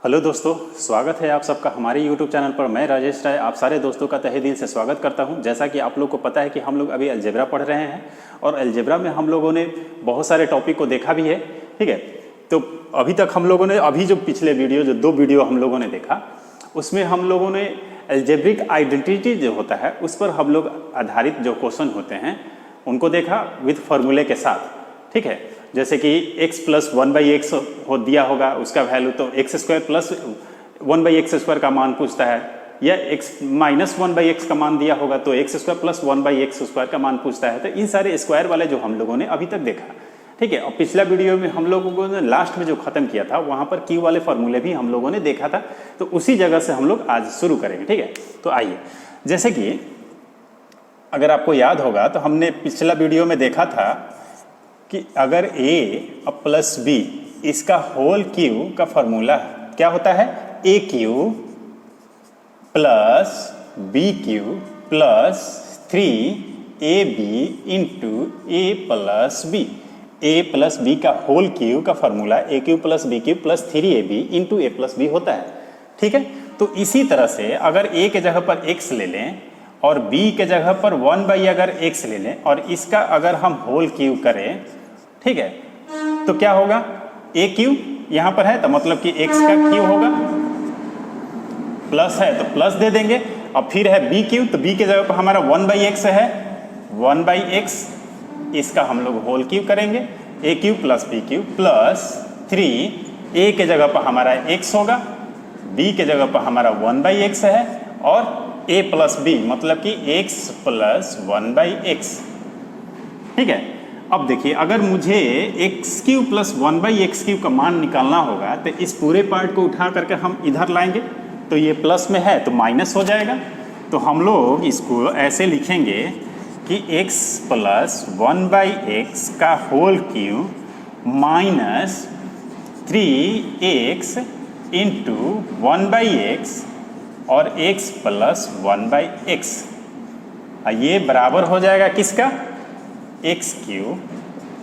Hello दोस्तों, स्वागत है आप सबका हमारे YouTube चैनल पर। मैं राजेश राय आप सारे दोस्तों का तहे दिल से स्वागत करता हूं। जैसा कि आप लोग को पता है कि हम लोग अभी अलजेब्रा पढ़ रहे हैं और अलजेब्रा में हम लोगों ने बहुत सारे टॉपिक को देखा भी है, ठीक है। तो अभी तक हम लोगों ने जो पिछले वीडियो जो 2 वीडियो हम लोगों ने देखा, उसमें हम लोगों ने अलजेब्रिक आइडेंटिटी जो होता है उस पर हम लोग आधारित जो क्वेश्चन होते हैं उनको देखा विथ फार्मूले के साथ, ठीक है। जैसे कि x प्लस 1/x हो दिया होगा, उसका वैल्यू तो x square plus 1/x square का मान पूछता है, या x माइनस 1/x का मान दिया होगा तो x square plus 1/x square का मान पूछता है। तो इन सारे स्क्वायर वाले जो हम लोगों ने अभी तक देखा, ठीक है। और पिछला वीडियो में हम लोगों ने लास्ट में जो खत्म किया था वहाँ पर Q वाले फार्मूले भी हम लोगों ने देखा था, तो उसी जगह से हम लोग आज शुरू करेंगे, ठीक है। तो आइए, जैसे कि अगर आपको याद होगा तो हमने पिछला वीडियो में देखा था कि अगर a प्लस b इसका होल क्यू का फॉर्मूला क्या होता है, A cube plus B cube plus 3ab into A plus B. A plus B का होल क्यू का formula A cube plus B cube plus 3ab into A plus B होता है, ठीक है। तो इसी तरह से अगर a के जगह पर x ले लें और b के जगह पर 1/ अगर x ले लें और इसका अगर हम होल क्यू करें, ठीक है, तो क्या होगा, ए क्यू यहाँ पर है तो मतलब कि x का क्यू होगा, प्लस है तो प्लस दे देंगे, और फिर है बी क्यू तो b के जगह पर हमारा 1/x है, 1/x इसका हम लोग होल क्यू करेंगे, A cube plus B cube plus 3 a के जगह पर हमारा x होगा, b के जगह पर हमारा 1/x है, और a प्लस b मतलब कि x प्लस 1/x, ठीक है। अब देखिए, अगर मुझे x cube plus 1/x Q का मान निकालना होगा तो इस पूरे पार्ट को उठा करके हम इधर लाएंगे, तो ये प्लस में है तो माइनस हो जाएगा। तो हम लोग इसको ऐसे लिखेंगे कि x प्लस 1/x का whole Q minus 3x into 1/x और x प्लस 1/x, ये बराबर हो जाएगा किसका, x cube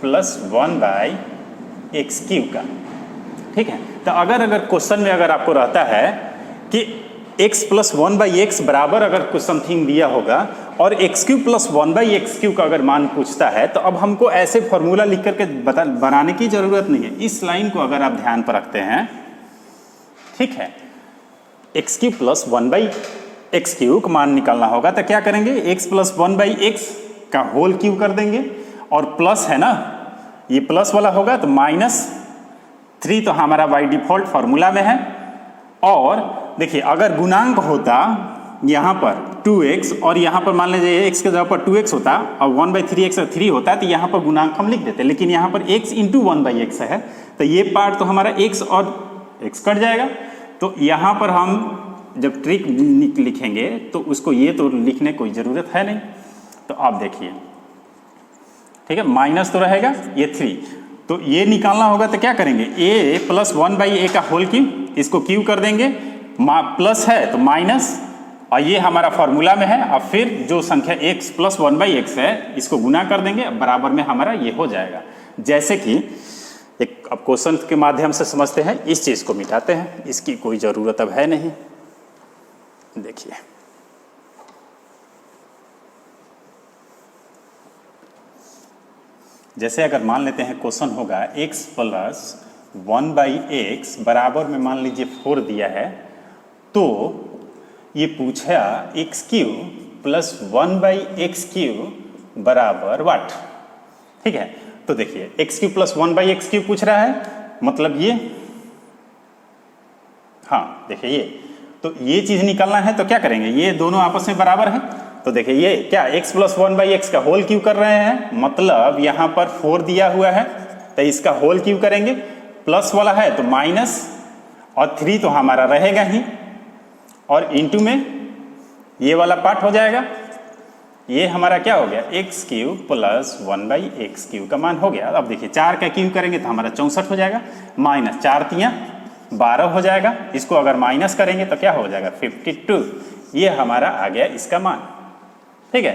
plus 1/x Q का, ठीक है। तो अगर क्वेश्चन में अगर आपको रहता है कि x प्लस 1/x बराबर अगर कुछ समथिंग दिया होगा और x cube plus 1/x Q का अगर मान पूछता है, तो अब हमको ऐसे फॉर्मूला लिख करके बनाने की जरूरत नहीं है। इस लाइन को अगर आप ध्यान पर रखते हैं, ठीक है, x cube plus 1/x Q का मान निकालना होगा तो क्या करेंगे, x प्लस 1/x का होल क्यू कर देंगे, और प्लस है ना, ये प्लस वाला होगा तो माइनस 3 तो हमारा बाई डिफॉल्ट फॉर्मूला में है। और देखिए, अगर गुणांक होता यहाँ पर 2x और यहाँ पर मान लीजिए x के जगह पर 2x होता और 1/3x 3 होता तो यहाँ पर गुणांक हम लिख देते, लेकिन यहाँ पर x इंटू 1/x है तो ये पार्ट तो हमारा x और x कट जाएगा। तो यहाँ पर हम जब ट्रिक लिखेंगे तो उसको ये तो लिखने कोई ज़रूरत है नहीं। तो आप देखिए, ठीक है, माइनस तो रहेगा, ये 3 तो ये निकालना होगा तो क्या करेंगे, a प्लस 1/a का होल क्यू, इसको क्यू कर देंगे, प्लस है तो माइनस, और ये हमारा फॉर्मूला में है। अब फिर जो संख्या x प्लस 1/x है इसको गुना कर देंगे, बराबर में हमारा ये हो जाएगा। जैसे कि एक अब क्वेश्चन के माध्यम से समझते हैं, इस चीज़ को मिटाते हैं, इसकी कोई ज़रूरत अब है नहीं। देखिए, जैसे अगर मान लेते हैं क्वेश्चन होगा x प्लस 1/x बराबर में मान लीजिए 4 दिया है, तो ये पूछा x cube plus 1/x Q बराबर वाट, ठीक है। तो देखिए, x cube plus 1/x Q पूछ रहा है, मतलब ये, हाँ देखिए ये, तो ये चीज़ निकालना है तो क्या करेंगे, ये दोनों आपस में बराबर हैं। तो देखिए ये क्या, x प्लस 1/x का होल क्यू कर रहे हैं, मतलब यहाँ पर 4 दिया हुआ है तो इसका होल क्यू करेंगे, प्लस वाला है तो माइनस, और 3 तो हमारा रहेगा ही, और इंटू में ये वाला पार्ट हो जाएगा। ये हमारा क्या हो गया, x cube plus 1/x Q का मान हो गया। अब देखिए 4 का क्यू करेंगे तो हमारा 64 हो जाएगा, माइनस 4 तियाँ 12 हो जाएगा, इसको अगर माइनस करेंगे तो क्या हो जाएगा 52, ये हमारा आ गया इसका मान, ठीक है।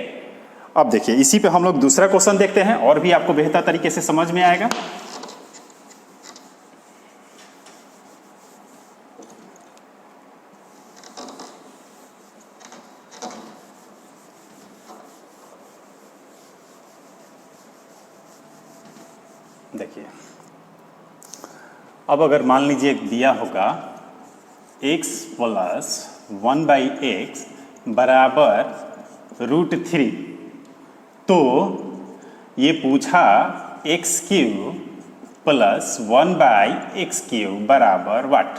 अब देखिए, इसी पे हम लोग दूसरा क्वेश्चन देखते हैं और भी आपको बेहतर तरीके से समझ में आएगा। देखिए अब अगर मान लीजिए दिया होगा x प्लस 1/x बराबर √3, तो ये पूछा x³ प्लस 1/x³ बराबर वाट।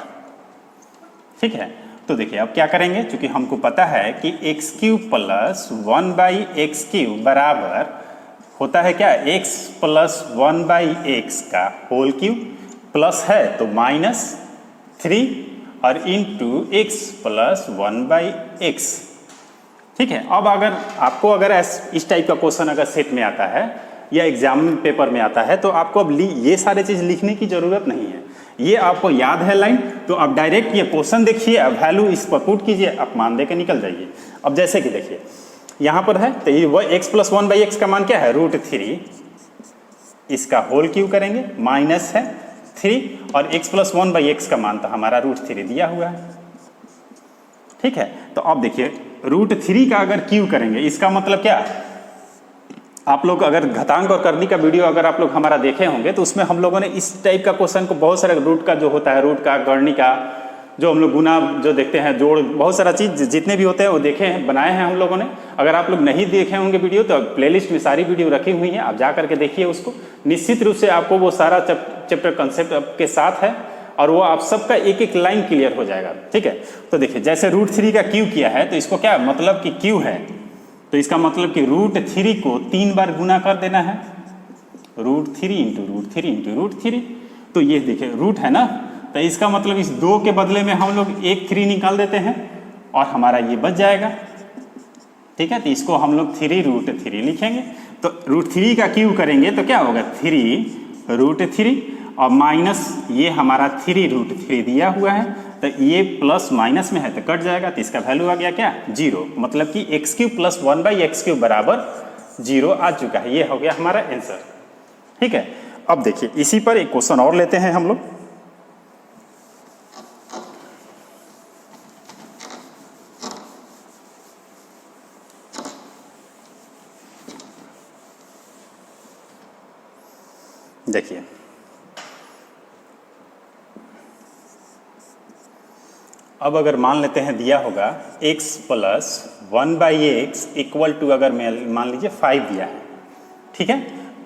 ठीक है, तो देखिए अब क्या करेंगे, क्योंकि हमको पता है कि x³ प्लस 1/x³ बराबर होता है क्या, x प्लस 1/x का होल क्यूब प्लस है तो -3 और इंटू x प्लस 1/x। ठीक है, अब अगर आपको अगर इस टाइप का क्वेश्चन अगर सेट में आता है या एग्जाम पेपर में आता है तो आपको अब ये सारे चीज़ लिखने की ज़रूरत नहीं है, ये आपको याद है लाइन, तो आप डायरेक्ट ये क्वेश्चन देखिए, अब वैल्यू इस पर पुट कीजिए, आप मान दे के निकल जाइए। अब जैसे कि देखिए यहाँ पर है तो ये वह x प्लस 1/x का मान क्या है, √3, इसका होल क्यूब करेंगे, माइनस है 3 और x प्लस 1/x का मान तो हमारा √3 दिया हुआ है। ठीक है, तो अब देखिए √3 का अगर क्यूब करेंगे, इसका मतलब क्या, आप लोग अगर घातांक और करनी का वीडियो अगर आप लोग हमारा देखे होंगे तो उसमें हम लोगों ने इस टाइप का क्वेश्चन को बहुत सारे रूट का जो होता है, रूट का, गणनी का, जो हम लोग गुना जो देखते हैं, जोड़, बहुत सारा चीज़ जितने भी होते हैं वो देखे हैं, बनाए हैं हम लोगों ने। अगर आप लोग नहीं देखे होंगे वीडियो तो प्लेलिस्ट में सारी वीडियो रखी हुई हैं, आप जा करके देखिए उसको, निश्चित रूप से आपको वो सारा चैप्टर कंसेप्ट आपके साथ है और वो आप सबका एक एक लाइन क्लियर हो जाएगा। ठीक है, तो देखिए जैसे √3 का क्यू किया है तो इसको क्या मतलब कि क्यू है, तो इसका मतलब कि √3 को 3 बार गुना कर देना है, √3 इंटू √3 इंटू √3, तो ये देखिए रूट है ना, तो इसका मतलब इस 2 के बदले में हम लोग एक 3 निकाल देते हैं और हमारा ये बच जाएगा। ठीक है, तो इसको हम लोग 3√3 लिखेंगे, तो √3 का क्यू करेंगे तो क्या होगा, 3√3 और माइनस ये हमारा 3√3 दिया हुआ है, तो ये प्लस माइनस में है तो कट जाएगा, तो इसका वैल्यू आ गया क्या, 0, मतलब कि x³ प्लस 1/x³ बराबर 0 आ चुका है। ये हो गया हमारा आंसर। ठीक है, अब देखिए इसी पर एक क्वेश्चन और लेते हैं हम लोग। देखिए अब अगर मान लेते हैं दिया होगा x plus 1/x equal to, अगर मान लीजिए 5 दिया है, ठीक है,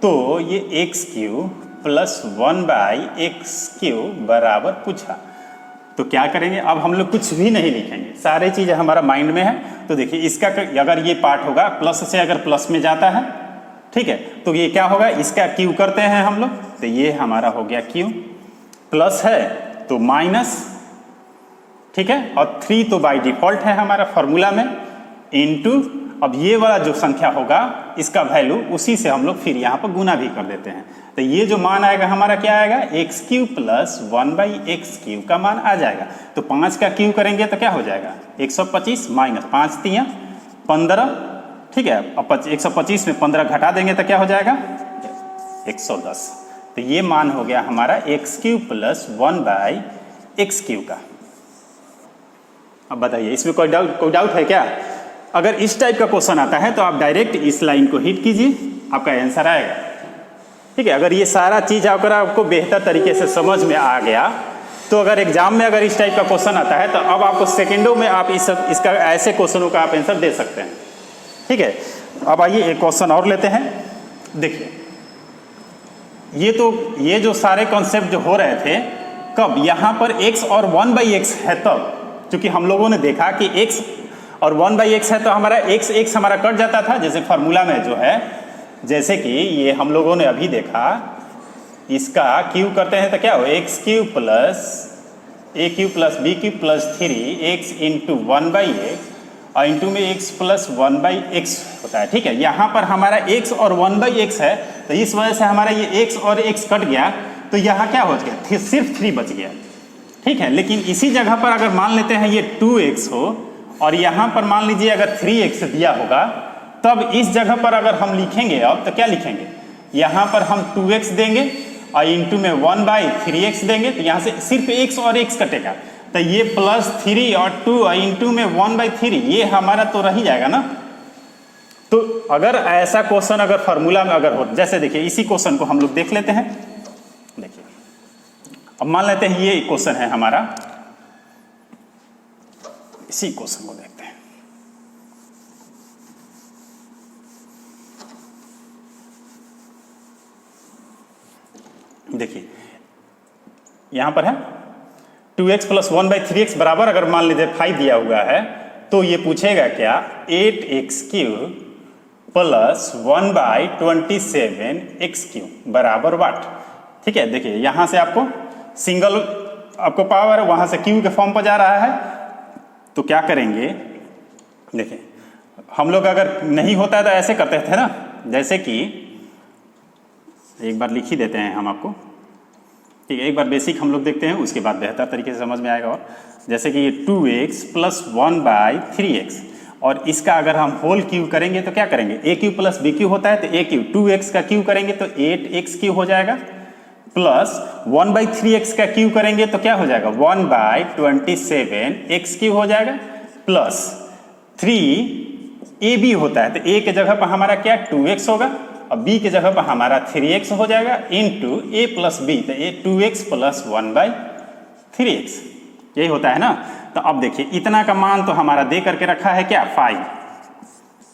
तो ये x³ प्लस 1/x³ बराबर पूछा, तो क्या करेंगे, अब हम लोग कुछ भी नहीं लिखेंगे, सारे चीज़ें हमारा माइंड में है। तो देखिए इसका अगर ये पार्ट होगा प्लस से अगर प्लस में जाता है, ठीक है, तो ये क्या होगा, इसका क्यू करते हैं हम लोग, तो ये हमारा हो गया क्यू, प्लस है तो माइनस, ठीक है, और 3 तो बाय डिफॉल्ट है हमारा फॉर्मूला में, इनटू अब ये वाला जो संख्या होगा इसका वैल्यू उसी से हम लोग फिर यहाँ पर गुना भी कर देते हैं, तो ये जो मान आएगा हमारा क्या आएगा, x³ प्लस 1/x³ का मान आ जाएगा। तो 5 का क्यू करेंगे तो क्या हो जाएगा, 125 माइनस 5 3 15, ठीक है, अब 125 में 15 घटा देंगे तो क्या हो जाएगा, 110। तो ये मान हो गया हमारा x³ प्लस 1/x³ का। अब बताइए इसमें कोई डाउट है क्या? अगर इस टाइप का क्वेश्चन आता है तो आप डायरेक्ट इस लाइन को हिट कीजिए, आपका आंसर आएगा। ठीक है, अगर ये सारा चीज़ अगर आपको बेहतर तरीके से समझ में आ गया तो अगर एग्जाम में अगर इस टाइप का क्वेश्चन आता है तो अब आपको सेकेंडों में आप इसका ऐसे क्वेश्चनों का आप आंसर दे सकते हैं। ठीक है, अब आइए एक क्वेश्चन और लेते हैं। देखिए ये जो सारे कॉन्सेप्ट जो हो रहे थे, कब यहाँ पर x और 1/x है तब, क्योंकि हम लोगों ने देखा कि x और 1/x है तो हमारा x हमारा कट जाता था, जैसे फार्मूला में जो है, जैसे कि ये हम लोगों ने अभी देखा, इसका क्यूब करते हैं तो क्या हो, x³ plus a³ plus b³ plus 3x into 1/x और इंटू में x प्लस 1/x होता है। ठीक है, यहाँ पर हमारा x और 1/x है तो इस वजह से हमारा ये x और x कट गया, तो यहाँ क्या हो गया, सिर्फ 3 बच गया। ठीक है, लेकिन इसी जगह पर अगर मान लेते हैं ये 2x हो और यहाँ पर मान लीजिए अगर 3x दिया होगा, तब इस जगह पर अगर हम लिखेंगे अब तो क्या लिखेंगे, यहाँ पर हम 2x देंगे और इंटू में 1/3x देंगे, तो यहाँ से सिर्फ x और x कटेगा, तो ये प्लस 3 और 2 और इंटू में 1/3 ये हमारा तो रह ही जाएगा ना। तो अगर ऐसा क्वेश्चन अगर फार्मूला में अगर हो, जैसे देखिए इसी क्वेश्चन को हम लोग देख लेते हैं। अब मान लेते हैं ये क्वेश्चन है हमारा, इसी क्वेश्चन को देखते हैं। देखिए यहां पर है 2x प्लस 1/3x बराबर, अगर मान लीजिए 5 दिया हुआ है तो ये पूछेगा क्या 8x³ प्लस 1/27x³ बराबर वाट। ठीक है, देखिए यहां से आपको सिंगल आपको पावर है, वहां से क्यू के फॉर्म पर जा रहा है, तो क्या करेंगे, देखिए हम लोग अगर नहीं होता है तो ऐसे करते थे ना, जैसे कि एक बार लिख ही देते हैं हम आपको। ठीक है, एक बार बेसिक हम लोग देखते हैं, उसके बाद बेहतर तरीके से समझ में आएगा। और जैसे कि ये 2x प्लस 1/3x, और इसका अगर हम होल क्यू करेंगे तो क्या करेंगे, a³ प्लस b³ होता है तो a³, 2x का क्यू करेंगे तो 8x³ हो जाएगा, प्लस 1/3x का क्यू करेंगे तो क्या हो जाएगा 1/27x³ हो जाएगा, प्लस 3ab होता है तो a के जगह पर हमारा क्या 2x होगा और b के जगह पर हमारा 3x हो जाएगा, इंटू a प्लस b तो ये 2x प्लस 1/3x, यही होता है ना। तो अब देखिए इतना का मान तो हमारा दे करके रखा है क्या 5,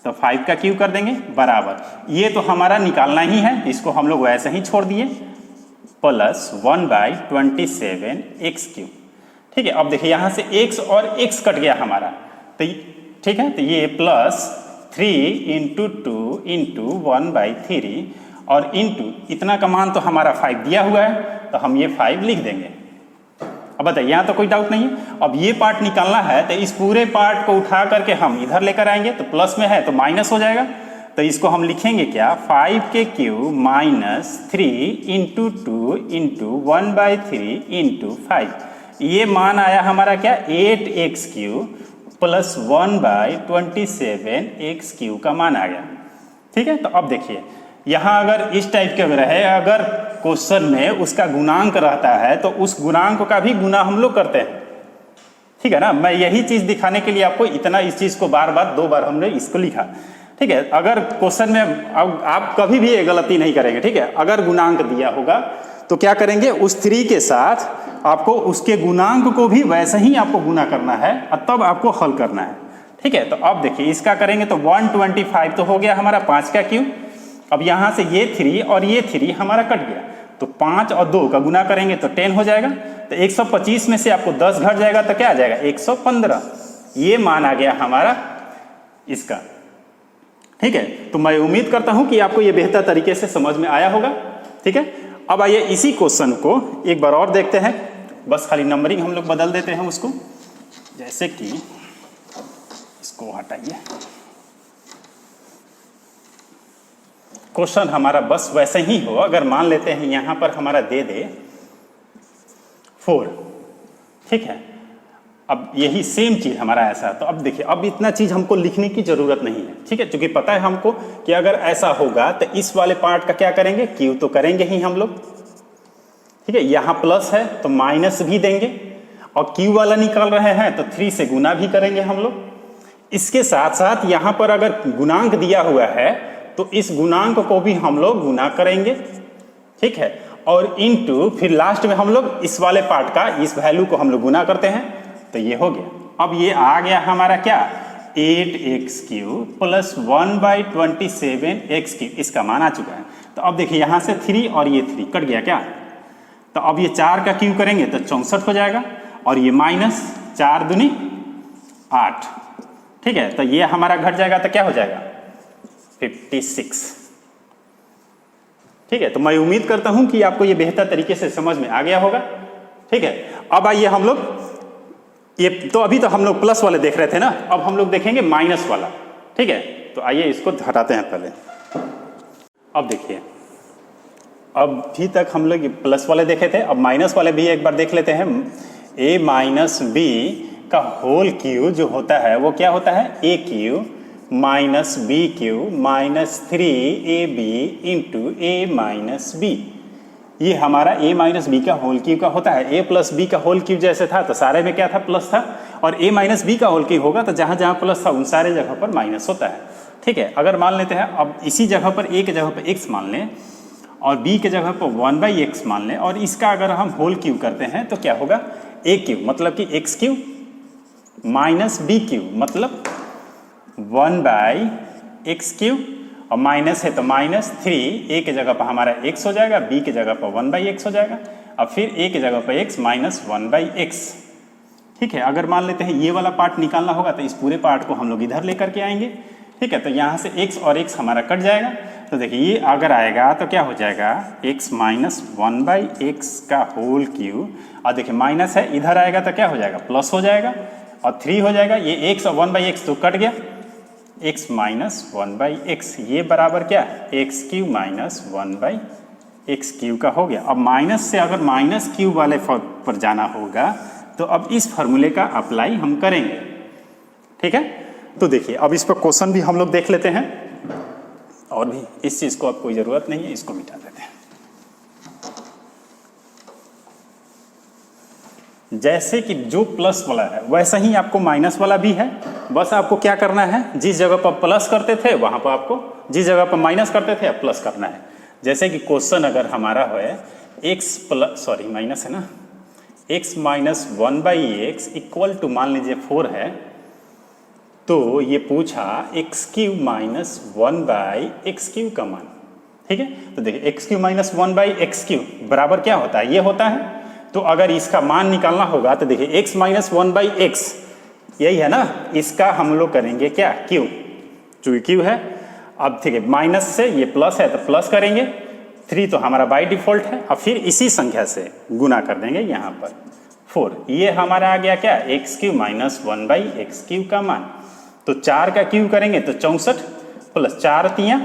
तो 5 का क्यू कर देंगे बराबर, ये तो हमारा निकालना ही है, इसको हम लोग वैसे ही छोड़ दिए, प्लस 1/27x³। ठीक है, अब देखिए यहाँ से x और x कट गया हमारा, तो ठीक है, तो ये प्लस 3 × 2 × 1/3 और इंटू इतना का मान तो हमारा 5 दिया हुआ है, तो हम ये 5 लिख देंगे। अब बताइए यहाँ तो कोई डाउट नहीं है। अब ये पार्ट निकालना है तो इस पूरे पार्ट को उठा करके हम इधर लेकर आएंगे, तो प्लस में है तो माइनस हो जाएगा, तो इसको हम लिखेंगे क्या 5^³ माइनस 3 × 2 × 1/3 × 5, ये मान आया हमारा क्या 8x³ प्लस 1/27x³ का मान आ गया। ठीक है, तो अब देखिए यहाँ अगर इस टाइप के रहे, अगर क्वेश्चन में उसका गुणांक रहता है तो उस गुणांक का भी गुना हम लोग करते हैं। ठीक है ना, मैं यही चीज दिखाने के लिए आपको इतना इस चीज को बार बार 2 बार हमने इसको लिखा। ठीक है, अगर क्वेश्चन में आप कभी भी ये गलती नहीं करेंगे। ठीक है, अगर गुणांक दिया होगा तो क्या करेंगे, उस 3 के साथ आपको उसके गुणांक को भी वैसे ही आपको गुना करना है और तब आपको हल करना है। ठीक है, तो अब देखिए इसका करेंगे तो 125 तो हो गया हमारा 5 का क्यू। अब यहाँ से ये 3 और ये 3 हमारा कट गया, तो 5 और 2 का गुना करेंगे तो 10 हो जाएगा, तो 125 में से आपको 10 घट जाएगा तो क्या आ जाएगा 115, ये मान आ गया हमारा इसका। ठीक है, तो मैं उम्मीद करता हूं कि आपको ये बेहतर तरीके से समझ में आया होगा। ठीक है, अब आइए इसी क्वेश्चन को एक बार और देखते हैं, बस खाली नंबरिंग हम लोग बदल देते हैं उसको, जैसे कि इसको हटाइए, क्वेश्चन हमारा बस वैसे ही हो। अगर मान लेते हैं यहां पर हमारा दे दे 4, ठीक है, अब यही सेम चीज हमारा ऐसा, तो अब देखिए अब इतना चीज हमको लिखने की जरूरत नहीं है। ठीक है, क्योंकि पता है हमको कि अगर ऐसा होगा तो इस वाले पार्ट का क्या करेंगे, क्यू तो करेंगे ही हम लोग। ठीक है, यहाँ प्लस है तो माइनस भी देंगे, और क्यू वाला निकाल रहे हैं तो 3 से गुना भी करेंगे हम लोग। इसके साथ साथ यहाँ पर अगर गुणांक दिया हुआ है तो इस गुणांक को भी हम लोग गुना करेंगे। ठीक है, और इंटू फिर लास्ट में हम लोग इस वाले पार्ट का इस वैल्यू को हम लोग गुना करते हैं, तो ये हो गया। अब ये आ गया हमारा क्या 8x³ प्लस 1/27x³, इसका मान आ चुका है। तो अब देखिए यहाँ से 3 और ये 3 कट गया क्या, तो अब ये 4 का क्यू करेंगे तो 64 हो जाएगा, और ये माइनस 4 दूनी 8। ठीक है, तो ये हमारा घट जाएगा तो क्या हो जाएगा 56। ठीक है, तो मैं उम्मीद करता हूं कि आपको ये बेहतर तरीके से समझ में आ गया होगा। ठीक है, अब आइए हम लोग ये तो अभी तो हम लोग प्लस वाले देख रहे थे ना, अब हम लोग देखेंगे माइनस वाला। ठीक है, तो आइए इसको हटाते हैं पहले। अब देखिए अभी तक हम लोग प्लस वाले देखे थे, अब माइनस वाले भी एक बार देख लेते हैं। a माइनस बी का होल क्यू जो होता है वो क्या होता है a³ minus b³ minus 3ab into a minus b। ये हमारा a माइनस बी का होल क्यू का होता है। a प्लस बी का होल क्यू जैसे था तो सारे में क्या था प्लस था, और a माइनस बी का होल क्यू होगा तो जहां जहां प्लस था उन सारे जगह पर माइनस होता है। ठीक है, अगर मान लेते हैं अब इसी जगह पर a के जगह पर x मान लें, और b के जगह पर 1/x मान लें और इसका अगर हम होल क्यूब करते हैं तो क्या होगा a क्यूब, मतलब कि x cube minus b cube मतलब 1/x क्यूब और माइनस है तो -3 a के जगह पर हमारा x हो जाएगा, b के जगह पर 1/x हो जाएगा और फिर a के जगह पर x माइनस 1/x। ठीक है, अगर मान लेते हैं ये वाला पार्ट निकालना होगा तो इस पूरे पार्ट को हम लोग इधर लेकर के आएंगे। ठीक है, तो यहाँ से x और x हमारा कट जाएगा। तो देखिए ये अगर आएगा तो क्या हो जाएगा x माइनस 1/x का होल क्यूब और देखिए माइनस है, इधर आएगा तो क्या हो जाएगा प्लस हो जाएगा और 3 हो जाएगा। ये x और 1/x तो कट गया, x माइनस 1/x ये बराबर क्या x cube minus 1/x cube का हो गया। अब माइनस से अगर माइनस क्यूब वाले पर जाना होगा तो अब इस फॉर्मूले का अप्लाई हम करेंगे। ठीक है, तो देखिए अब इस पर क्वेश्चन भी हम लोग देख लेते हैं और भी इस चीज को अब कोई जरूरत नहीं है, इसको मिटा देते हैं। जैसे कि जो प्लस वाला है वैसा ही आपको माइनस वाला भी है, बस आपको क्या करना है जिस जगह पर प्लस करते थे वहां पर आपको जिस जगह पर माइनस करते थे अब प्लस करना है। जैसे कि क्वेश्चन अगर हमारा है माइनस है ना, x minus 1/x equal to मान लीजिए 4 है, तो ये पूछा x cube minus 1/x cube का मान। ठीक है, तो देखिए x cube minus 1/x cube बराबर क्या होता है, ये होता है। तो अगर इसका मान निकालना होगा तो देखिए x माइनस 1/x यही है ना, इसका हम लोग करेंगे क्या क्यूब, जो क्यूब है। अब ठीक है, माइनस से ये प्लस है तो प्लस करेंगे, 3 तो हमारा बाय डिफॉल्ट है और फिर इसी संख्या से गुना कर देंगे यहाँ पर 4। ये हमारा आ गया क्या x cube minus 1/x cube का मान। तो 4 का क्यूब करेंगे तो 64 प्लस 4 तियां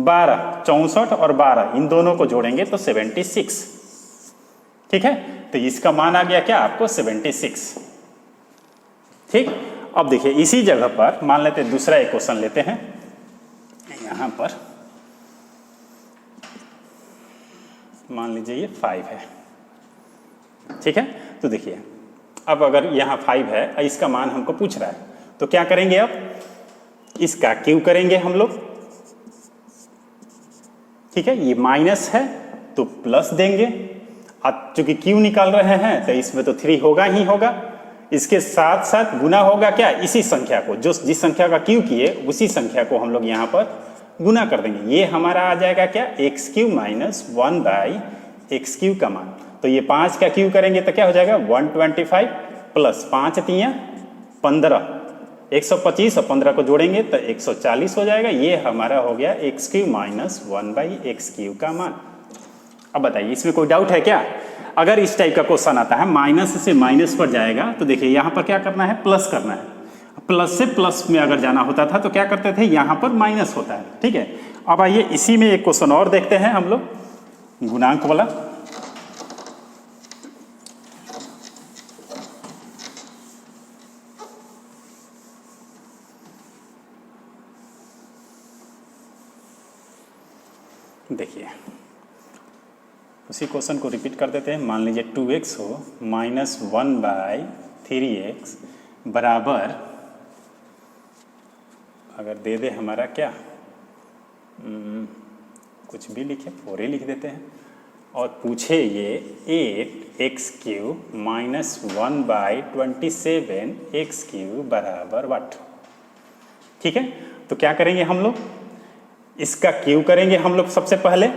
12, 64 और 12 इन दोनों को जोड़ेंगे तो 76। ठीक है, तो इसका मान आ गया क्या आपको 76। ठीक, अब देखिए इसी जगह पर मान लेते हैं दूसरा एक क्वेश्चन लेते हैं। यहां पर मान लीजिए ये 5 है। ठीक है, तो देखिए अब अगर यहाँ 5 है, इसका मान हमको पूछ रहा है तो क्या करेंगे, अब इसका क्यूब करेंगे हम लोग। ठीक है, ये माइनस है तो प्लस देंगे, अब चूंकि क्यूब निकाल रहे हैं तो इसमें तो 3 होगा ही होगा। इसके साथ साथ गुना होगा क्या, इसी संख्या को जो जिस संख्या का क्यूब किए उसी संख्या को हम लोग यहाँ पर गुना कर देंगे। ये हमारा आ जाएगा क्या x cube minus 1/x cube का मान। तो ये 5 का क्यूब करेंगे तो क्या हो जाएगा 125 प्लस 5 तियां 15, 125 और 15 को जोड़ेंगे तो 140 हो जाएगा। ये हमारा हो गया x cube minus 1/x cube का मान। अब बताइए इसमें कोई डाउट है क्या? अगर इस टाइप का क्वेश्चन आता है माइनस से माइनस पर जाएगा तो देखिए यहाँ पर क्या करना है, प्लस करना है। प्लस से प्लस में अगर जाना होता था तो क्या करते थे, यहाँ पर माइनस होता है। ठीक है, अब आइए इसी में एक क्वेश्चन और देखते हैं हम लोग गुणांक वाला। देखिए उसी क्वेश्चन को रिपीट कर देते हैं। मान लीजिए 2x हो माइनस 1/3x बराबर, अगर दे दे हमारा क्या कुछ भी लिखे 4 ही लिख देते हैं और पूछे ये 8x cube minus 1/27x cube बराबर व्हाट। ठीक है, तो क्या करेंगे हम लोग, इसका क्यूब करेंगे हम लोग सबसे पहले।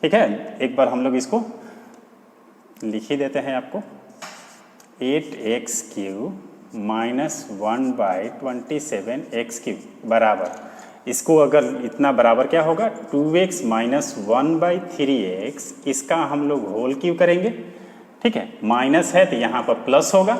ठीक है, एक बार हम लोग इसको लिख ही देते हैं आपको, 8x cube minus 1/27x cube बराबर, इसको अगर इतना बराबर क्या होगा 2x माइनस 1/3x, इसका हम लोग होल क्यूब करेंगे। ठीक है, माइनस है तो यहाँ पर प्लस होगा,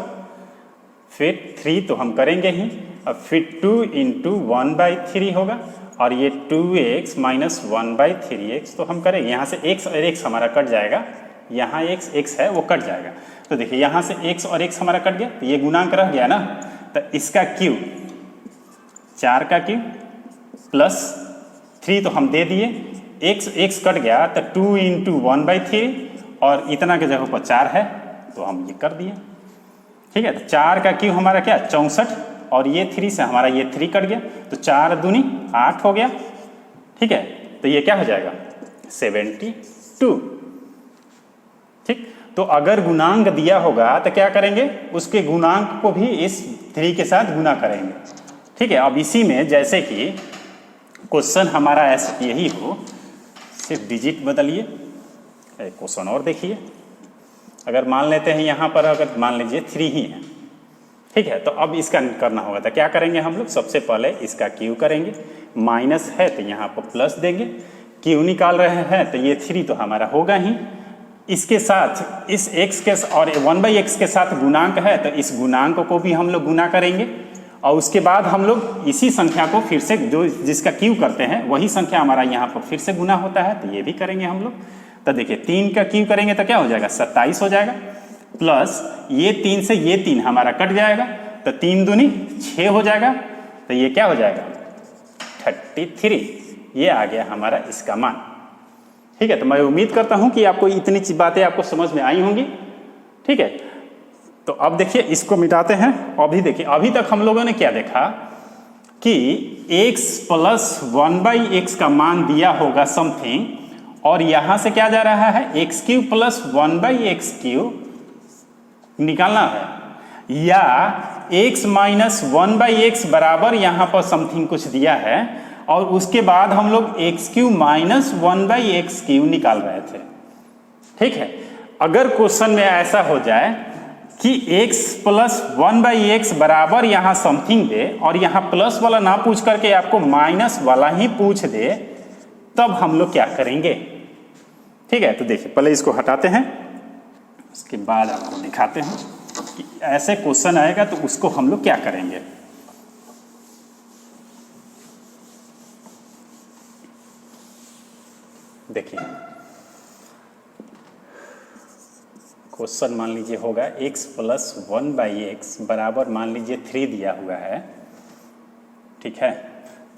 फिर 3 तो हम करेंगे ही, अब फिर 2 इंटू 1/3 होगा और ये 2x माइनस 1/3x तो हम करेंगे। यहाँ से x और x हमारा कट जाएगा, यहाँ x है वो कट जाएगा। तो देखिए यहाँ से x और x हमारा कट गया तो ये गुणांक रह गया ना, तो इसका क्यूब 4 का क्यूब प्लस 3 तो हम दे दिए, x कट गया तो 2 इंटू 1/3 और इतना के जगह पर 4 है तो हम ये कर दिए। ठीक है, तो 4 का क्यूब हमारा क्या 64 और ये 3 से हमारा ये 3 कट गया तो 4 दूनी 8 हो गया। ठीक है, तो ये क्या हो जाएगा 72। ठीक, तो अगर गुणांक दिया होगा तो क्या करेंगे, उसके गुणांक को भी इस 3 के साथ गुना करेंगे। ठीक है, अब इसी में जैसे कि क्वेश्चन हमारा ऐसा यही हो, सिर्फ डिजिट बदलिए। क्वेश्चन और देखिए, अगर मान लेते हैं यहाँ पर, अगर मान लीजिए 3 ही है, ठीक है, तो अब इसका करना होगा तो क्या करेंगे हम लोग, सबसे पहले इसका क्यू करेंगे, माइनस है तो यहाँ पर प्लस देंगे, क्यू निकाल रहे हैं तो ये 3 तो हमारा होगा ही, इसके साथ इस x के और 1/x के साथ गुणांक है तो इस गुणांक को भी हम लोग गुना करेंगे, और उसके बाद हम लोग इसी संख्या को फिर से जो जिसका क्यू करते हैं वही संख्या हमारा यहाँ पर फिर से गुना होता है, तो ये भी करेंगे हम लोग। तो देखिए 3 का क्यू करेंगे तो क्या हो जाएगा, 27 हो जाएगा, प्लस ये 3 से ये 3 हमारा कट जाएगा तो 3 दूनी 6 हो जाएगा, तो ये क्या हो जाएगा 33। ये आ गया हमारा इसका मान। ठीक है, तो मैं उम्मीद करता हूं कि आपको इतनी बातें आपको समझ में आई होंगी। ठीक है, तो अब देखिए इसको मिटाते हैं। अभी देखिए, अभी तक हम लोगों ने क्या देखा कि x प्लस 1/x का मान दिया होगा समथिंग, और यहां से क्या जा रहा है, x³ प्लस 1/x³ निकालना है, या x माइनस 1/x बराबर यहां पर समथिंग कुछ दिया है, और उसके बाद हम लोग x³ माइनस 1/x³ निकाल रहे थे। ठीक है, अगर क्वेश्चन में ऐसा हो जाए कि x प्लस 1/x बराबर यहां समथिंग दे और यहां प्लस वाला ना पूछ करके आपको माइनस वाला ही पूछ दे, तब हम लोग क्या करेंगे। ठीक है, तो देखिए पहले इसको हटाते हैं, उसके बाद आपको दिखाते हैं कि ऐसे क्वेश्चन आएगा तो उसको हम लोग क्या करेंगे। देखिए क्वेश्चन मान लीजिए होगा x प्लस 1/x बराबर मान लीजिए 3 दिया हुआ है। ठीक है,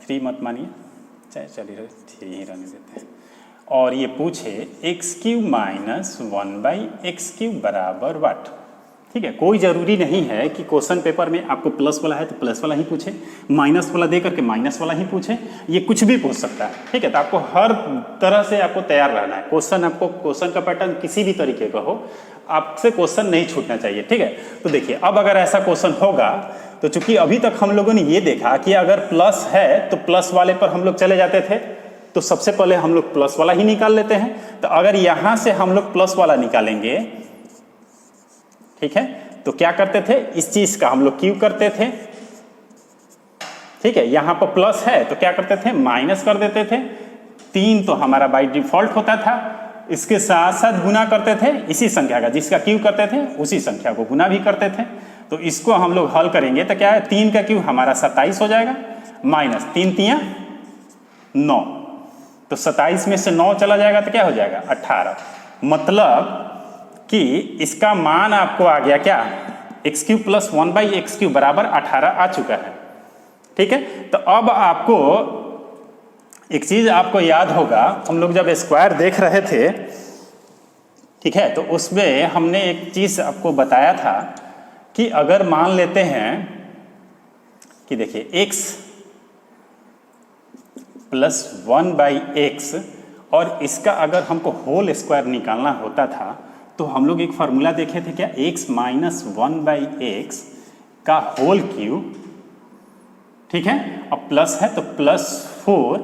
3 मत मानिए, चाहे चलिए 3 ही रहने देते हैं, और ये पूछे x³ माइनस 1/x³ बराबर व्हाट। ठीक है, कोई ज़रूरी नहीं है कि क्वेश्चन पेपर में आपको प्लस वाला है तो प्लस वाला ही पूछे, माइनस वाला दे करके माइनस वाला ही पूछे, ये कुछ भी पूछ सकता है। ठीक है, तो आपको हर तरह से आपको तैयार रहना है। क्वेश्चन का पैटर्न किसी भी तरीके का हो, आपसे क्वेश्चन नहीं छूटना चाहिए। ठीक है, तो देखिए अब अगर ऐसा क्वेश्चन होगा तो चूंकि अभी तक हम लोगों ने ये देखा कि अगर प्लस है तो प्लस वाले पर हम लोग चले जाते थे, तो सबसे पहले हम लोग प्लस वाला ही निकाल लेते हैं। तो अगर यहां से हम लोग प्लस वाला निकालेंगे, ठीक है, तो क्या करते थे, इस चीज का हम लोग क्यू करते थे। ठीक है, यहां पर प्लस है तो क्या करते थे, माइनस कर देते थे। 3 तो हमारा बाय डिफॉल्ट होता था, इसके साथ साथ गुना करते थे इसी संख्या का, जिसका क्यू करते थे उसी संख्या को गुना भी करते थे। तो इसको हम लोग हल करेंगे तो क्या है, 3 का क्यू हमारा 27 हो जाएगा, माइनस 3 तियां 9, तो 27 में से 9 चला जाएगा तो क्या हो जाएगा 18। मतलब कि इसका मान आपको आ गया क्या, x³ प्लस 1/x³ बराबर 18 आ चुका है। ठीक है, तो अब आपको एक चीज आपको याद होगा, हम लोग जब स्क्वायर देख रहे थे, ठीक है, तो उसमें हमने एक चीज आपको बताया था कि अगर मान लेते हैं कि देखिए x प्लस 1/x और इसका अगर हमको होल स्क्वायर निकालना होता था तो हम लोग एक फार्मूला देखे थे क्या, x माइनस 1/x का होल क्यूब। ठीक है, अब प्लस है तो प्लस 4।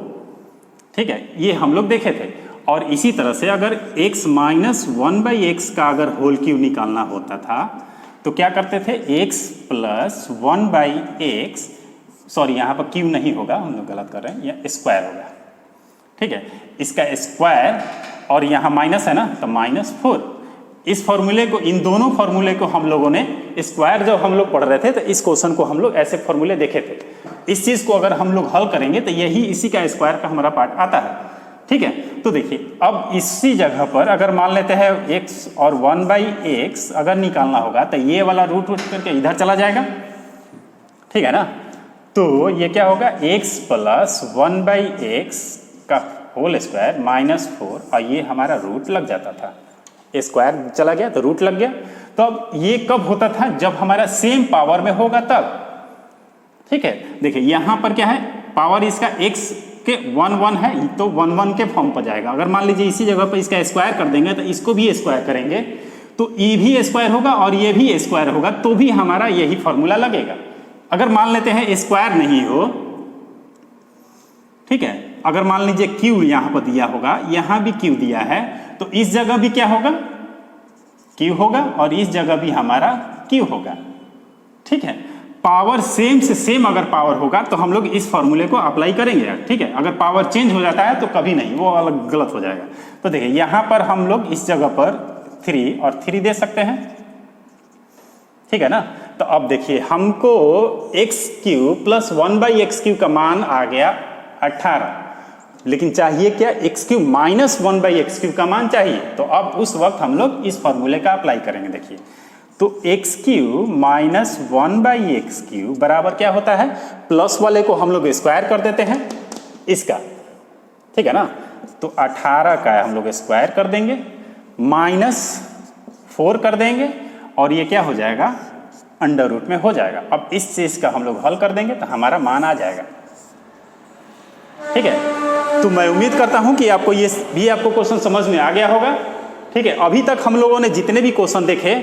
ठीक है, ये हम लोग देखे थे। और इसी तरह से अगर x माइनस 1/x का अगर होल क्यूब निकालना होता था तो क्या करते थे, x प्लस 1/x, सॉरी यहाँ पर क्यूब नहीं होगा, हम लोग गलत कर रहे हैं, यह स्क्वायर होगा। ठीक है, इसका स्क्वायर और यहाँ माइनस है ना, तो -4। इस फॉर्मूले को, इन दोनों फॉर्मूले को हम लोगों ने स्क्वायर जब हम लोग पढ़ रहे थे तो इस क्वेश्चन को हम लोग ऐसे फॉर्मूले देखे थे। इस चीज को अगर हम लोग हल करेंगे तो यही इसी का स्क्वायर का हमारा पार्ट आता है। ठीक है, तो देखिए अब इसी जगह पर अगर मान लेते हैं x और 1/x अगर निकालना होगा तो ये वाला रूट करके इधर चला जाएगा। ठीक है ना, तो ये क्या होगा, x प्लस 1/x का होल स्क्वायर -4, और ये हमारा रूट लग जाता था, स्क्वायर चला गया तो रूट लग गया। तो अब ये कब होता था, जब हमारा सेम पावर में होगा तब। ठीक है, देखिए यहां पर क्या है, पावर इसका x के 1 1 है तो 1 1 के फॉर्म पर जाएगा। अगर मान लीजिए इसी जगह पर इसका स्क्वायर कर देंगे तो इसको भी स्क्वायर करेंगे तो ई भी स्क्वायर होगा और ये भी स्क्वायर होगा, तो भी हमारा यही फॉर्मूला लगेगा। अगर मान लेते हैं स्क्वायर नहीं हो, ठीक है, अगर मान लीजिए क्यू यहां पर दिया होगा, यहां भी क्यू दिया है, तो इस जगह भी क्या होगा, क्यू होगा और इस जगह भी हमारा क्यू होगा। ठीक है, पावर सेम से सेम अगर पावर होगा तो हम लोग इस फॉर्मूले को अप्लाई करेंगे। ठीक है, अगर पावर चेंज हो जाता है तो कभी नहीं, वो अलग गलत हो जाएगा। तो देखिए यहां पर हम लोग इस जगह पर 3 और 3 दे सकते हैं, ठीक है ना। तो अब देखिए हमको एक्स क्यू प्लस 1/x³ का मान आ गया 18, लेकिन चाहिए क्या, एक्स क्यू माइनस 1/x³ का मान चाहिए। तो अब उस वक्त हम लोग इस फॉर्मूले का अप्लाई करेंगे। देखिए तो एक्स क्यू माइनस 1/x³ बराबर क्या होता है, प्लस वाले को हम लोग स्क्वायर कर देते हैं इसका, ठीक है ना। तो 18 का हम लोग स्क्वायर कर देंगे, -4 कर देंगे और ये क्या हो जाएगा, अंडर रूट में हो जाएगा। अब इस चीज का हम लोग हल कर देंगे तो हमारा मान आ जाएगा। ठीक है, तो मैं उम्मीद करता हूं कि आपको ये भी आपको क्वेश्चन समझ में आ गया होगा। ठीक है, अभी तक हम लोगों ने जितने भी क्वेश्चन देखे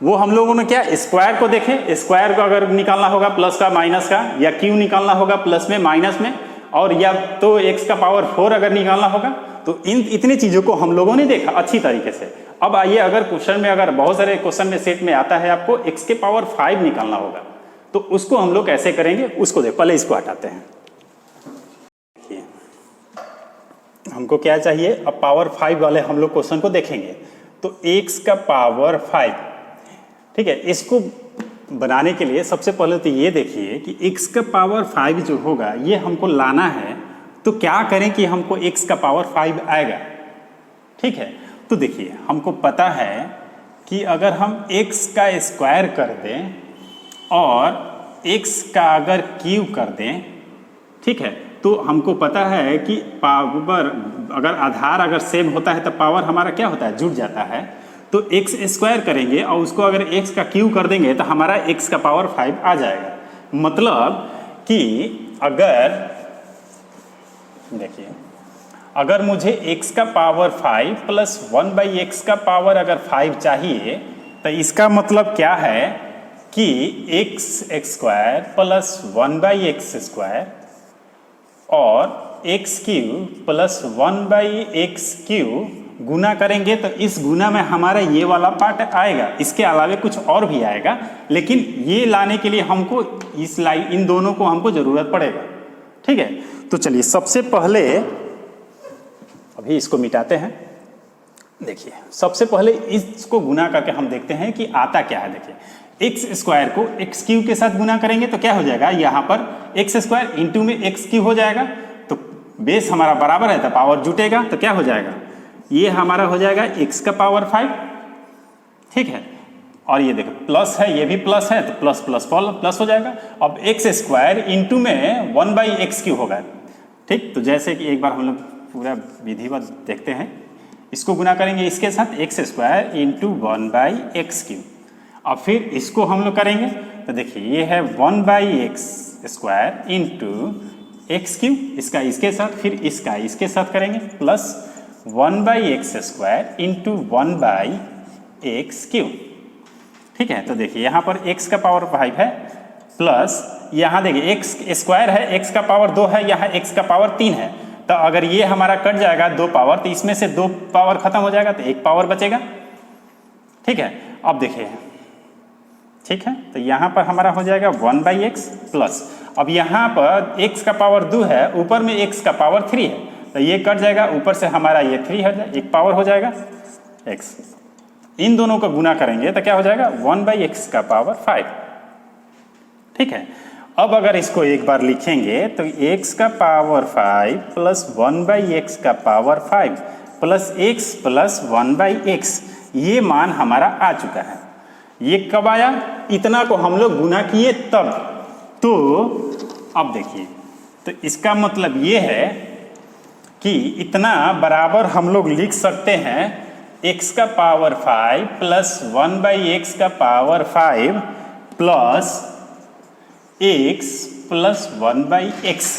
वो हम लोगों ने क्या, स्क्वायर को देखे। स्क्वायर को अगर निकालना होगा प्लस का माइनस का, या क्यू निकालना होगा प्लस में माइनस में, और या तो एक्स का पावर 4 अगर निकालना होगा, तो इन इतनी चीजों को हम लोगों ने देखा अच्छी तरीके से। अब आइए, अगर क्वेश्चन में, अगर बहुत सारे क्वेश्चन में सेट में आता है आपको एक्स के पावर 5 निकालना होगा, तो उसको हम लोग कैसे करेंगे उसको देख। पहले इसको हटाते हैं। देखिए हमको क्या चाहिए, अब पावर 5 वाले हम लोग क्वेश्चन को देखेंगे। तो एक्स का पावर 5, ठीक है, इसको बनाने के लिए सबसे पहले तो ये देखिए कि x का पावर 5 जो होगा ये हमको लाना है, तो क्या करें कि हमको x का पावर 5 आएगा। ठीक है, तो देखिए हमको पता है कि अगर हम x का स्क्वायर कर दें और x का अगर क्यूब कर दें, ठीक है, तो हमको पता है कि पावर अगर आधार अगर सेम होता है तो पावर हमारा क्या होता है, जुड़ जाता है। तो x स्क्वायर करेंगे और उसको अगर x का क्यू कर देंगे तो हमारा x का पावर 5 आ जाएगा। मतलब कि अगर देखिए, अगर मुझे x का पावर 5 प्लस 1/x का पावर अगर 5 चाहिए, तो इसका मतलब क्या है कि x² प्लस 1/x² और x³ प्लस 1/x³ गुना करेंगे तो इस गुना में हमारा ये वाला पार्ट आएगा। इसके अलावा कुछ और भी आएगा, लेकिन ये लाने के लिए हमको इस लाइन, इन दोनों को हमको जरूरत पड़ेगा। ठीक है, तो चलिए सबसे पहले अभी इसको मिटाते हैं। देखिए सबसे पहले इसको गुना करके हम देखते हैं कि आता क्या है। देखिए x² को x³ के साथ गुना करेंगे तो क्या हो जाएगा, यहाँ पर x² इंटू में x³ हो जाएगा। तो बेस हमारा बराबर है तो पावर जुटेगा, तो क्या हो जाएगा, ये हमारा हो जाएगा x का पावर 5। ठीक है, और ये देखो प्लस है, ये भी प्लस है, तो प्लस प्लस प्लस हो जाएगा। अब x² इंटू में 1/x³ होगा। ठीक, तो जैसे कि एक बार हम लोग पूरा विधिवत देखते हैं, इसको गुना करेंगे इसके साथ x² इंटू 1/x³। अब फिर इसको हम लोग करेंगे तो देखिए ये है 1/x² इंटू x³, इसका इसके साथ, फिर इसका इसके साथ करेंगे, प्लस 1/x² इंटू 1/x³। ठीक है, तो देखिए यहाँ पर x का पावर 5 है, प्लस यहाँ देखिए x² है, x का पावर 2 है, यहाँ x का पावर 3 है। तो अगर ये हमारा कट जाएगा 2 पावर, तो इसमें से 2 पावर खत्म हो जाएगा तो 1 पावर बचेगा। ठीक है, अब देखिए, ठीक है, तो यहाँ पर हमारा हो जाएगा 1/x प्लस, अब यहाँ पर x का पावर 2 है, ऊपर में x का पावर 3 है, तो ये कट जाएगा, ऊपर से हमारा ये 3 है, 1 पावर हो जाएगा x। इन दोनों का गुना करेंगे तो क्या हो जाएगा, 1/x का पावर 5। ठीक है, अब अगर इसको एक बार लिखेंगे तो x का पावर 5 प्लस 1/x का power 5 plus x plus 1/x, ये मान हमारा आ चुका है। ये कब आया, इतना को हम लोग गुना किए तब। तो अब देखिए, तो इसका मतलब ये है कि इतना बराबर हम लोग लिख सकते हैं x का पावर 5 प्लस 1/x का power 5 plus x plus 1/x।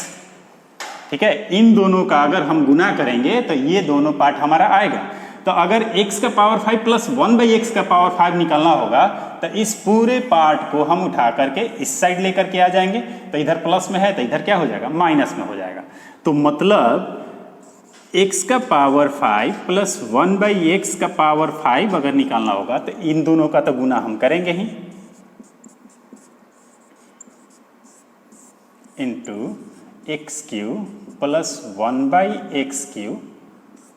ठीक है, इन दोनों का अगर हम गुना करेंगे तो ये दोनों पार्ट हमारा आएगा। तो अगर x का पावर 5 प्लस 1/x का पावर 5 निकालना होगा तो इस पूरे पार्ट को हम उठा करके इस साइड लेकर के आ जाएंगे। तो इधर प्लस में है तो इधर क्या हो जाएगा, माइनस में हो जाएगा। तो मतलब x का पावर 5 प्लस 1/x का पावर 5 अगर निकालना होगा तो इन दोनों का तो गुना हम करेंगे ही, into X cube plus 1/x³।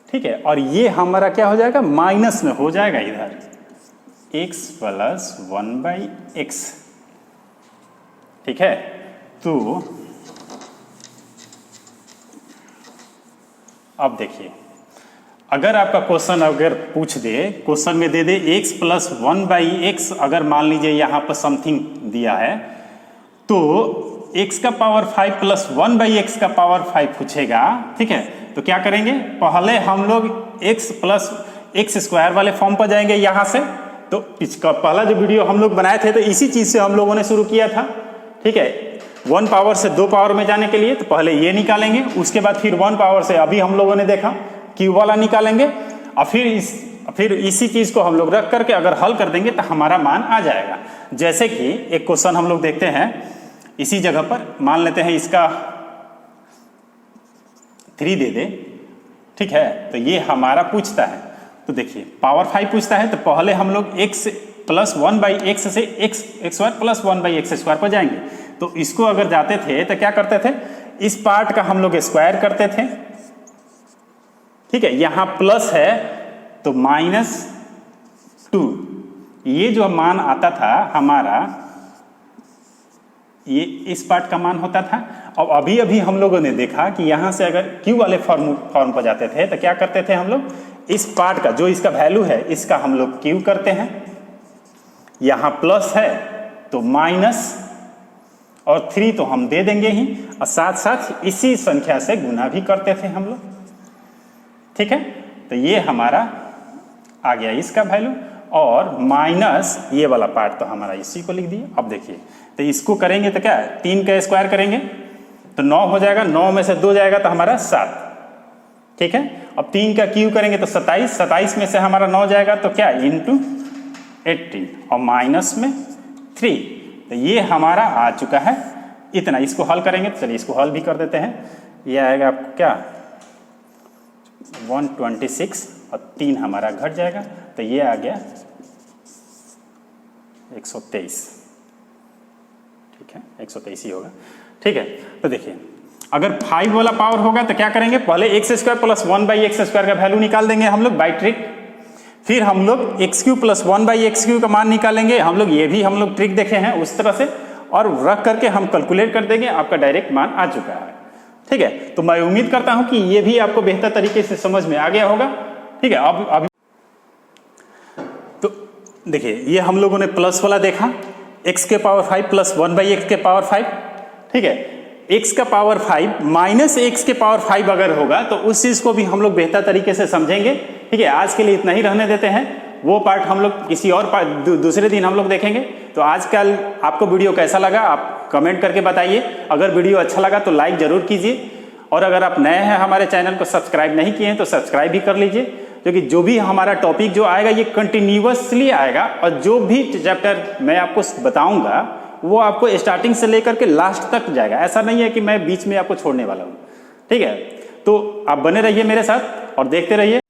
ठीक है, और ये हमारा क्या हो जाएगा, माइनस में हो जाएगा इधर x प्लस 1/x। ठीक है, तो अब देखिए, अगर आपका क्वेश्चन अगर पूछ दे, क्वेश्चन में दे दे x प्लस 1/x, अगर मान लीजिए यहाँ पर समथिंग दिया है तो x का पावर 5 प्लस 1/x का पावर 5 पूछेगा। ठीक है, तो क्या करेंगे, पहले हम लोग x प्लस x² वाले फॉर्म पर जाएंगे यहाँ से। तो इसका पहला जो वीडियो हम लोग बनाए थे तो इसी चीज से हम लोगों ने शुरू किया था। ठीक है, 1 पावर से 2 पावर में जाने के लिए तो पहले ये निकालेंगे, उसके बाद फिर 1 पावर से अभी हम लोगों ने देखा क्यूब वाला निकालेंगे, और फिर इसी चीज को हम लोग रख करके अगर हल कर देंगे तो हमारा मान आ जाएगा। जैसे कि एक क्वेश्चन हम लोग देखते हैं इसी जगह पर, मान लेते हैं इसका 3 दे दे। ठीक है, तो ये हमारा पूछता है, तो देखिए पावर 5 पूछता है तो पहले हम लोग x प्लस 1/x से x² प्लस 1/x² पर जाएंगे। तो इसको अगर जाते थे तो क्या करते थे, इस पार्ट का हम लोग स्क्वायर करते थे। ठीक है, यहां प्लस है तो -2, ये जो मान आता था हमारा, ये इस पार्ट का मान होता था। और अभी अभी हम लोगों ने देखा कि यहां से अगर क्यू वाले फॉर्म पर जाते थे तो क्या करते थे हम लोग, इस पार्ट का जो इसका वैल्यू है इसका हम लोग क्यू करते हैं, यहां प्लस है तो माइनस, और 3 तो हम दे देंगे ही, और साथ साथ इसी संख्या से गुना भी करते थे हम लोग। ठीक है, तो ये हमारा आ गया इसका वैल्यू, और माइनस ये वाला पार्ट तो हमारा इसी को लिख दिया। अब देखिए, तो इसको करेंगे तो क्या है, 3 का स्क्वायर करेंगे तो 9 हो जाएगा, 9 में से 2 जाएगा तो हमारा 7। ठीक है, अब 3 का क्यू करेंगे तो 27, 27 में से हमारा 9 जाएगा तो क्या, इंटू 18, और माइनस में 3। तो ये हमारा आ चुका है इतना। इसको हल करेंगे तो चलिए इसको हल भी कर देते हैं। ये आएगा आपको क्या, 126, और 3 हमारा घट जाएगा तो ये आ गया 123। ठीक है, 123 ही होगा। ठीक है, तो देखिए अगर 5 वाला पावर होगा तो क्या करेंगे, पहले x² प्लस 1/x² का वैल्यू निकाल देंगे हम लोग बाई ट्रिक। फिर हम लोग x³ प्लस 1/x³ का मान निकालेंगे। हम लोग ये भी हम लोग ट्रिक देखे हैं उस तरह से, और रख करके हम कैलकुलेट कर देंगे, आपका डायरेक्ट मान आ चुका है। ठीक है, तो मैं उम्मीद करता हूं कि ये भी आपको बेहतर तरीके से समझ में आ गया होगा। ठीक है, अब अभी तो देखिए, ये हम लोगों ने प्लस वाला देखा, x के पावर 5 प्लस 1/x के पावर 5। ठीक है, x का पावर 5 माइनस x के पावर 5 अगर होगा तो उस चीज को भी हम लोग बेहतर तरीके से समझेंगे। ठीक है, आज के लिए इतना ही रहने देते हैं, वो पार्ट हम लोग किसी और दूसरे दिन हम लोग देखेंगे। तो आजकल आपको वीडियो कैसा लगा आप कमेंट करके बताइए। अगर वीडियो अच्छा लगा तो लाइक जरूर कीजिए, और अगर आप नए हैं हमारे चैनल को सब्सक्राइब नहीं किए हैं तो सब्सक्राइब भी कर लीजिए, क्योंकि जो भी हमारा टॉपिक जो आएगा ये कंटिन्यूअसली आएगा, और जो भी चैप्टर मैं आपको बताऊंगा वो आपको स्टार्टिंग से लेकर के लास्ट तक जाएगा। ऐसा नहीं है कि मैं बीच में आपको छोड़ने वाला हूँ। ठीक है, तो आप बने रहिए मेरे साथ और देखते रहिए।